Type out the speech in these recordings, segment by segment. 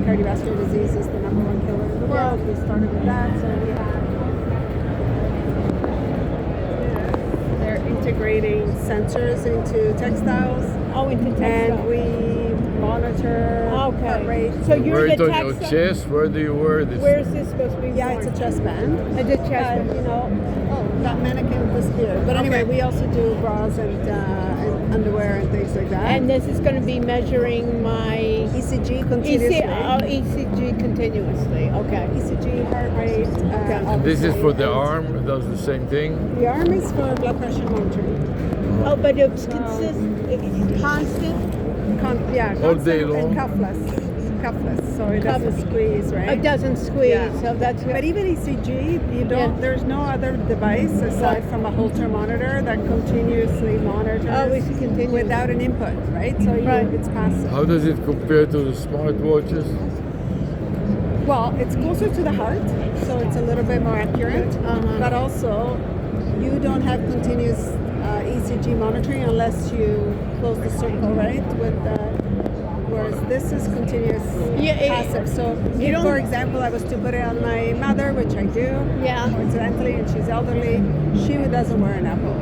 cardiovascular disease is the number one killer in the world. We started with that, so we have. They're integrating sensors into textiles. Oh, into textiles. And we monitor heart rate. So you're wear it the on your textile. chest? Where do you wear this? Where is this supposed to be? Yeah, worn? it's a chest band. It's a chest band. You know, that mannequin disappeared. But anyway, we also do bras and underwear and things like that. And this is going to be measuring my ECG continuously. ECG continuously. Okay. ECG, heart rate. And this is for the arm. It does the same thing. The arm is for blood pressure monitoring. Oh, but it's constant. All day long. And cuffless, so it doesn't squeeze, right? It doesn't squeeze, Yeah. so that's good. But even ECG, you don't. There's no other device aside from a Holter monitor that continuously monitors. It's continuous. Without an input, right? So it's passive. How does it compare to the smartwatches? Well, it's closer to the heart, so it's a little bit more accurate. But also, you don't have continuous ECG monitoring unless you close the circle, right? Whereas this is continuous passive. So, if, for example, I was to put it on my mother, which I do, coincidentally, and she's elderly, she doesn't wear an Apple.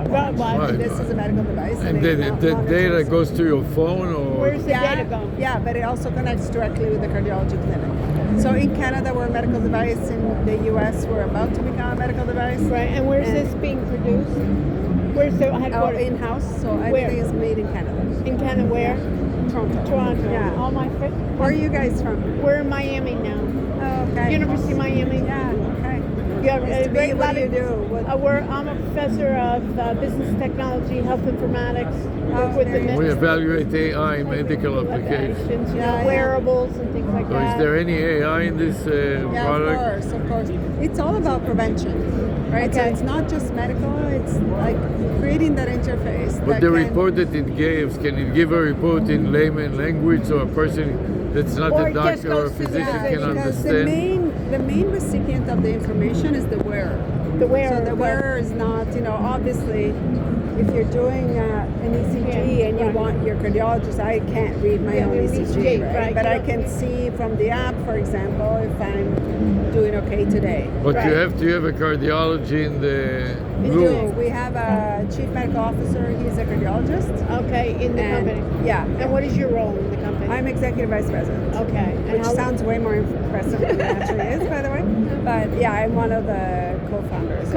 Right. This is a medical device. And the data goes to your phone, or where's the data go? Yeah, but it also connects directly with the cardiology clinic. So in Canada, we're a medical device. In the U.S., we're about to become a medical device. Right. And where's this being produced? Where's the headquarters? In-house. So everything is made in Canada. In Canada, where? Toronto. Yeah. All my friends. Where are you guys from? We're in Miami now. Oh, okay. University of Miami. Yeah. Okay. Yeah, What do you do? I'm a professor of business technology, health informatics. we evaluate AI in medical applications. Wearables and things like So that. is there any AI in this product? Of course. It's all about prevention, right? So it's not just medical, it's like creating that interface. But the report that it gives, can it give a report in layman language so a person that's not a doctor or a physician can understand? The main recipient of the information is the wearer. The wearer. So the wearer is not, obviously, if you're doing an ECG and you want your cardiologist, I can't read my own ECG, right? But I can see from the app, for example, if I'm doing okay today. But you have to have a cardiology in the room. We have a chief medical officer. He's a cardiologist. Okay, in the company. Yeah. And what is your role in the company? I'm executive vice president. Okay. Which sounds way more impressive than it actually is, by the way. But yeah, I'm one of the co-founders.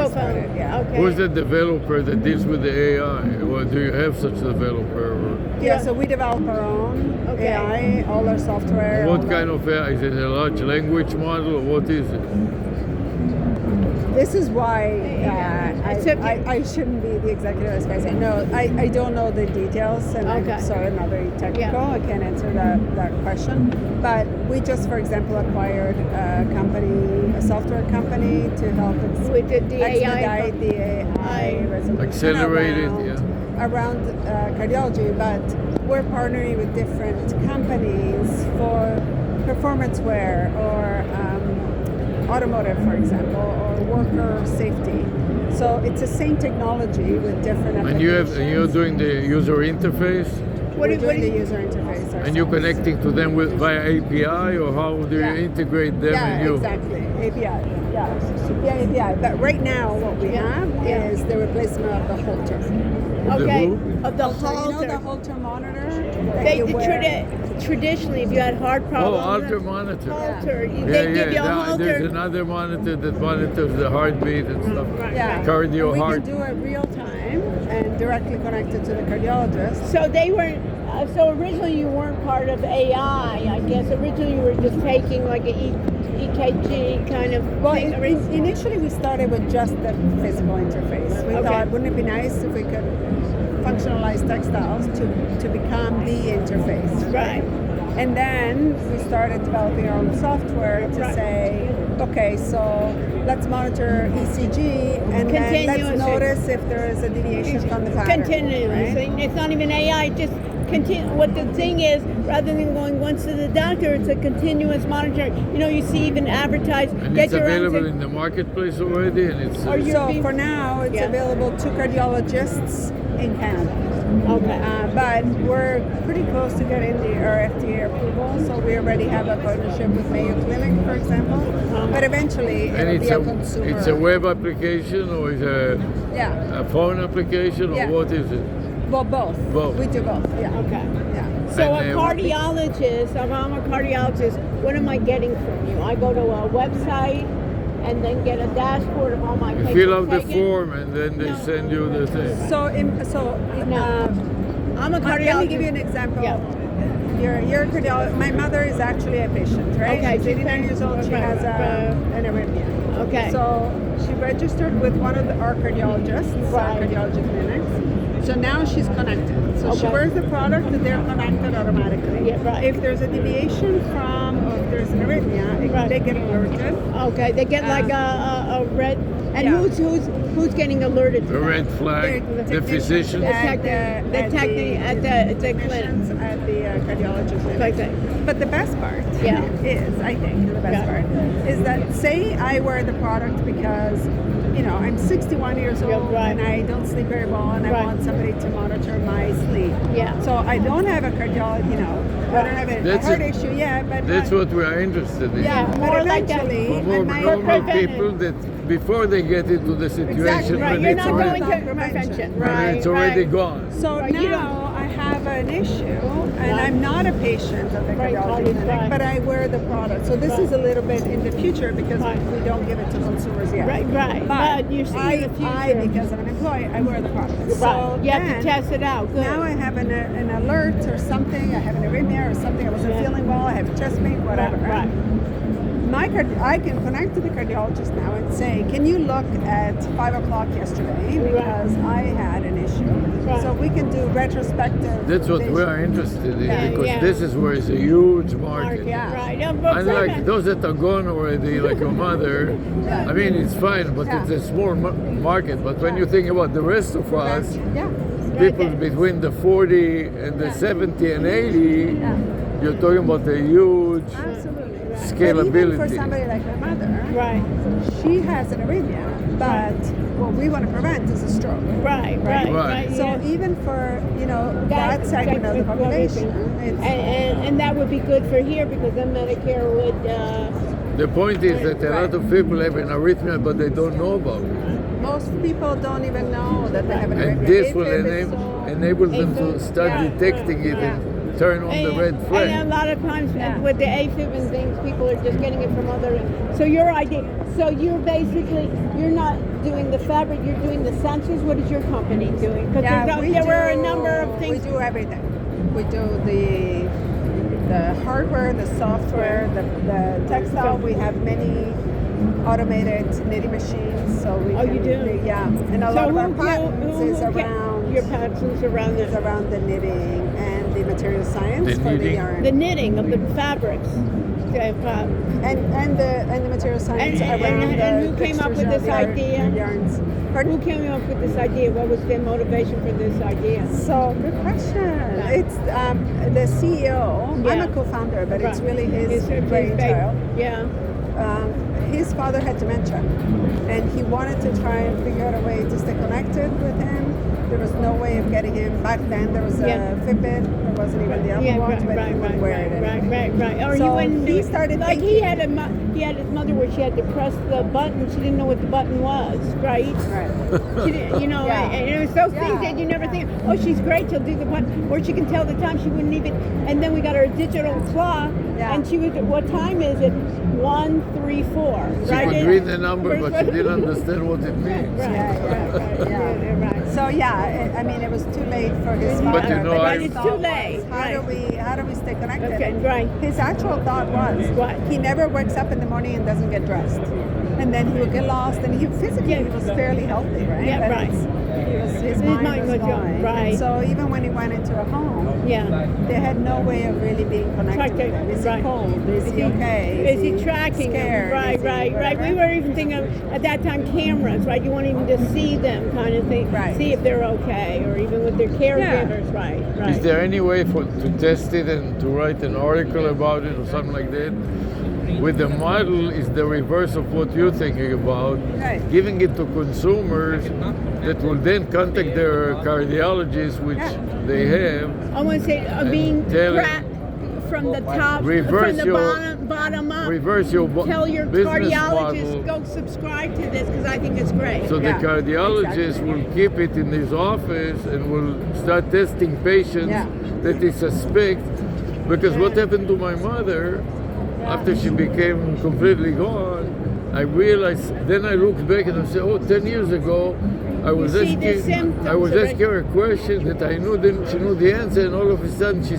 Yeah. Okay. Who's the developer that deals with the AI? Or do you have such a developer? Yeah, so we develop our own AI, all our software. What kind of AI? Is it a large language model, or what is it? This is why I shouldn't be the executive vice president. No, I don't know the details, and I'm sorry, I'm not very technical. I can't answer that question. But we just, for example, acquired a software company to help expedite the AI resolution Accelerate it, around cardiology. But we're partnering with different companies for performance wear or automotive, for example, or worker safety. So it's the same technology with different applications. And you're doing the user interface? We're doing the user interface ourselves. And you're connecting to them via API, or how do you integrate them and you? Exactly. API. API. But right now what we have is the replacement of the Holter. Okay. Of the Holter. The Holter monitor that they you wear. Traditionally, if you had heart problems. Holter monitor. Holter. They give you a Holter. There's another monitor that monitors the heartbeat and stuff. Cardio we heart. We can do it real time and directly connected to the cardiologist. So they weren't. So originally you weren't part of AI. I guess originally you were just taking like a EKG kind of thing. Initially we started with just the physical interface. We thought, wouldn't it be nice if we could functionalize textiles to become the interface? Right. And then we started developing our own software to say, okay, so let's monitor ECG and then let's notice if there is a deviation from the pattern. Continuously. Right? It's not even AI, just what the thing is, rather than going once to the doctor, it's a continuous monitoring. You see even advertised. And it's available in the marketplace already, and it's. So for now, it's available to cardiologists in Canada. Okay. But we're pretty close to getting our FDA approval, so we already have a partnership with Mayo Clinic, for example. But eventually, And it'll be a consumer. it's a web application or is Yeah. a phone application or Yeah. what is it? Well, both. Both. We do both. Yeah. Okay. Yeah. So a And, cardiologist, if I'm a cardiologist, what am I getting from you? I go to a website and then get a dashboard of all my You patients fill out the taken? form and then they No. send you the thing. No. I'm a cardiologist. Let me give you an example. Yeah. You're a cardiologist. My mother is actually a patient, right? Okay, She's 89 years old. She has an arrhythmia. Okay. So she registered with one of our cardiologists, Right. cardiology clinics. So now she's connected. So she Okay. wears the product and they're connected automatically. Yeah, right. If there's a deviation from, or if there's an arrhythmia, Right. they get alerted. Okay, they get like a red. And Yeah. who's getting alerted to The that? red flag, The the physician. The technicians clinic. at the cardiology clinic. Okay. But the best part Yeah. is, I think, the best Yeah. part is that say I wear the product because, I'm 61 years Yeah, old right. and I don't sleep very well and I Right. want somebody to monitor my sleep. Yeah. So I don't have a cardiology, I don't have a That's heart it. issue yet, but That's what we are interested in. yeah, but more like that. eventually, For more when my normal preventive. people that before they get into the situation Exactly, Right, when you're it's not already, going to prevention. when Right, it's already right. gone. So Right, you now I have an issue, and Right. I'm not a patient of the Right, cardiology right, clinic, right. but I wear the product. So this Right. is a little bit in the future because Right. we don't give it to consumers yet. Right, right. But you see I, in the future. because I'm an employee, I wear the product. Right. So You have then, to test it out. Good. Now I have an alert or something. I have an arrhythmia or something. I wasn't Yeah. feeling well. I have chest pain, whatever. Right. I can connect to the cardiologist now and say, can you look at 5 o'clock yesterday because I had an issue. Right. So we can do retrospective. That's what we vision. are interested in Yeah, because yeah. this is where it's a huge market. Yeah. Right. Yeah, but Unlike preven- those that are gone already, like your mother, I mean, it's fine, but Yeah. it's a small market. But when you think about the rest of us, Yeah. people Right. between the 40 and the 70 and 80, Yeah. you're talking about a huge Absolutely. But scalability. even for somebody like my mother, Right. she has an arrhythmia, but what we want to prevent is a stroke. Right. Right. So yeah. even for that segment of the population, it's, and that would be good for here because then Medicare would. The point is that a lot of people have an arrhythmia, but they don't know about it. most people don't even know that they have an And arrhythmia. this will AFib is so- enable them to AFib, start yeah, detecting it yeah. and turn on the red And a flag. lot of times Yeah. with the AFib and things, people are just getting it from other. So your idea. So you're basically you're not doing the fabric. You're doing the sensors. What is your company doing? Because there were a number of things. We do everything. We do the hardware, the software, the textile. We have many automated knitting machines, so we Oh, can you do? yeah. And a lot of our patents is can- around your patents around is the, around the knitting and the material science The for the knitting? yarn. the knitting of the fabrics. and the material science And- around and the who came up with extrusion of this the idea? yarns. Pardon? Who came up with this idea? What was their motivation for this idea? So good question. Yeah. It's the CEO. I'm Yeah. a co-founder, but it's Right. really his His brainchild. Yeah. His father had dementia, and he wanted to try and figure out a way to stay connected with him. There was no way of getting him back then. There was a Yeah. Fitbit. There wasn't even the Apple Yeah, Watch, but he would wear it. right. Or So you wouldn't he do started like he thinking- had he had his mother where she had to press the button. She didn't know what the button was, right? Right. She didn't, Yeah. and it was those things Yeah. that you never think. Oh, she's great. She'll do the button, or she can tell the time. She wouldn't even. And then we got her digital clock, Yeah. and she would. What time is it? 1:34. She Right. could read the number, but she didn't understand what it means. Right. Right. So yeah, I mean, it was too late for his But father. you know, But I- it's his too thought late, was, right. How do we stay connected? Okay, And right. His actual thought was, What? he never wakes up in the morning and doesn't get dressed, and then he would get lost. And he physically he was fairly healthy, right? Yeah, But right. his mind was gone, going. right. And so even when he went into a home, Yeah. they had no way of really being connected with him. Is he Right. cold? Is he okay? Is he tracking scared? them? Right, Is he right. whatever? We were even thinking of, at that time, cameras, right? You want even to see them kind of thing. Right. See if they're okay, or even with their caregivers, right, right. Is there any way to test it and to write an article about it or something like that? with the model is the reverse of what you're thinking about, Right. giving it to consumers that will then contact their cardiologists, which Yeah. they have. I want to say being tell it- tracked from the top, Reverse from the your- bottom up. Reverse your Tell your business cardiologist, model. go subscribe to this because I think it's great. So Yeah, the cardiologist exactly. will keep it in his office and will start testing patients Yeah. that he suspects. Because what happened to my mother after she became completely gone, I realized, then I looked back and I said, oh, 10 years ago, I was see the asking, symptoms I was already. asking her a question that I knew, then she knew the answer, and all of a sudden she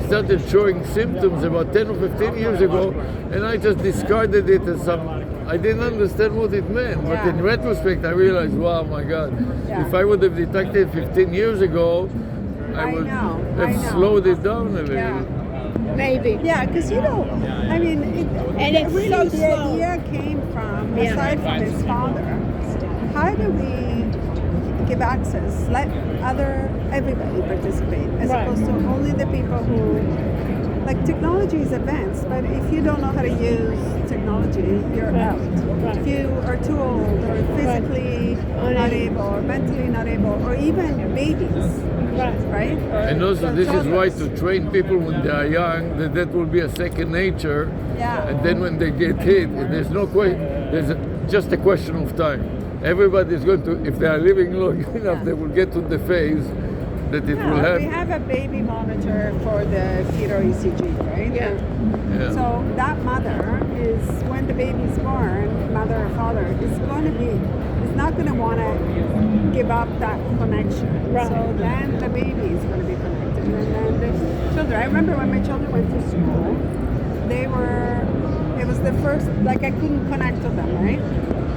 started showing symptoms about 10 or 15 years ago, and I just discarded it as some, I didn't understand what it meant. But Yeah. in retrospect, I realized, wow, my God, Yeah. if I would have detected 15 years ago, I I would know, have I know. slowed it down a little. Yeah. Maybe. Yeah, because you don't. I mean, And it's really so the slow. idea came from, Yeah. aside from his father, how do we give access, let everybody participate, as Right. opposed to only the people who, like technology is advanced, but if you don't know how to use technology, you're Right. out. Right. If you are too old or physically not able or mentally not able, or even babies, Right. right? And also, Or this is why toddlers. to train people when they are young, that will be a second nature. Yeah. And then when they get hit, there's no question, just a question of time. Everybody's going to, if they are living long enough, Yeah. they will get to the phase that it will Yeah, we happen. have a baby monitor for the fetal ECG, right? Yeah. Yeah. So that mother is, when the baby's born, mother or father, is not going to want to give up that connection. Right. So then the baby is going to be connected. And then the children, I remember when my children went to school, it was the first, like I couldn't connect to them, right?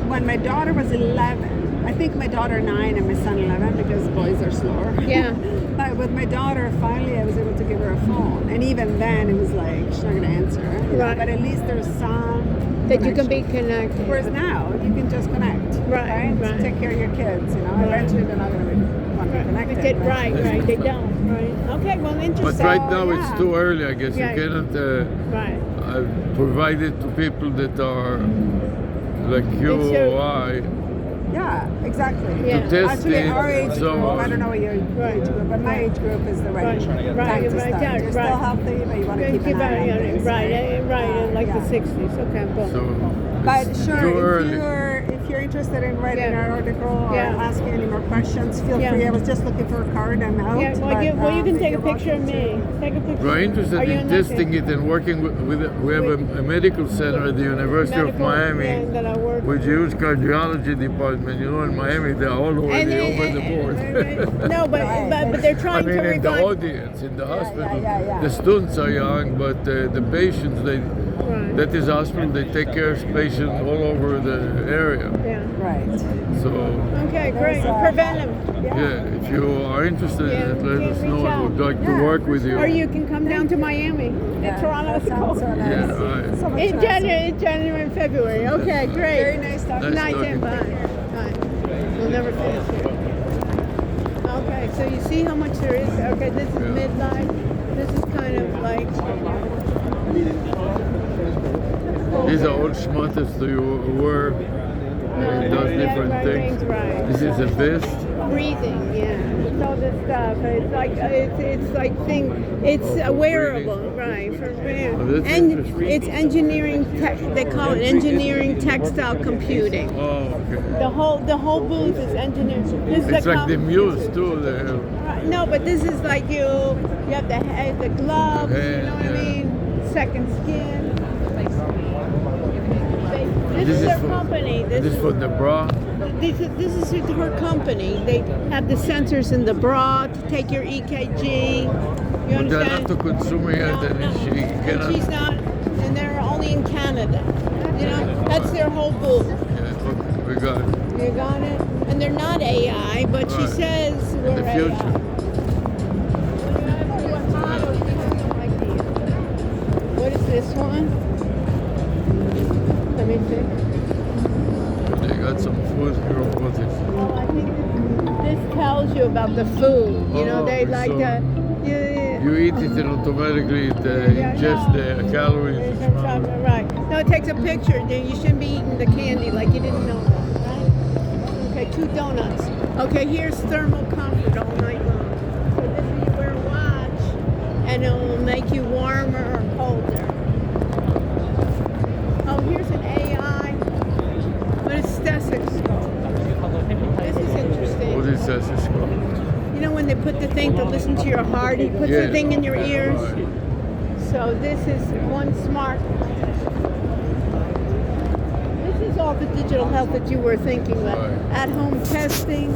When my daughter was 11, I think my daughter 9 and my son 11 because boys are slower. Yeah. But with my daughter, finally, I was able to give her a phone, and even then, it was like she's not going to answer. You know, Right. but at least there's some That you can connection. be connected. Whereas now, you can just connect, Right, right. Take care of your kids. You know, Right. eventually they're not going to want to be connected. Right, they don't. Right. Okay, well, But interesting. right now yeah. it's too early, I guess. Yeah. You cannot Right. provide it to people that are like you It's your- or I. Yeah, exactly. Yeah. To test Actually, it, our age so group, on. I don't know what your Right. age group, but my age group is the right, Right. time Right. to Right. start. Yeah, You're still right. healthy, but you want to keep Keep an eye on things, right, like Yeah. the 60s. Okay, boom. So But it's sure, too early. if you're interested in writing Yeah. an article or Yeah. asking any more questions, feel Yeah. free. I was just looking for a card. I'm out. Yeah, well, but, you can take a you're picture of welcome me. to. Take a picture. We're interested Are you in that testing thing? it and working with we have a medical center at the University of Medical, Miami, yeah, that I work which use cardiology department. You know, in Miami, they're all already over the board. No, but they're I trying mean, to in the revive. audience, in the hospital, yeah. the students are young, but the patients, Right. that is hospital, they take care of patients all over the area. Yeah. Right. So, Okay, great. There's, Prevent them. yeah, if you are interested Yeah, in it, let us reach know. out. We'd like to Yeah, work with you. Or you can come down to Miami. Yeah, Toronto. that sounds so nice. Yeah, right. So much In nicer. January and February. Okay, great. Very nice talking Nice to you. Night and talking. bye. We'll never finish here. Okay, so you see how much there is? Okay, this is Yeah. midnight. This is kind of like, These are all schmatters to you where it does different right, things. right. This is a vest. breathing, yeah. It's all this stuff. It's like it's wearable, right? For Oh, that's and interesting. it's engineering tech. They call it engineering textile computing. Oh, okay. The whole booth is engineering. This is It's like the com- Muse too. No, but this is like you have the gloves. The You hand, know what yeah. I mean? Second skin. This This is is their for- company. This is for the bra. This is her company. They have the sensors in the bra to take your EKG. You But they're not understand? to consumer yet, No, and no. she And cannot. she's not, and they're only in Canada. You know, that's their whole booth. Yeah, okay, we got it. You got it? And they're not AI, but she Right. says we're The AI. future. What is this one? Let me see. They got some food here. What is? Oh, I think this tells you about the food. You know, Oh, they so like that. Yeah. You eat it and automatically it Yeah, ingests no. the calories. Right. it takes a picture. Then you shouldn't be eating the candy like you didn't know that, right? Okay, 2 donuts. Okay, here's thermal comfort all night long. So this is you wear a watch, and it will make you warmer or colder. Oh, here's an AI, but it's stethoscope. This is interesting. What is stethoscope? You know when they put the thing to listen to your heart, he puts the thing in your ears. Right. So this is one smart. This is all the digital health that you were thinking about. Right. At-home testing.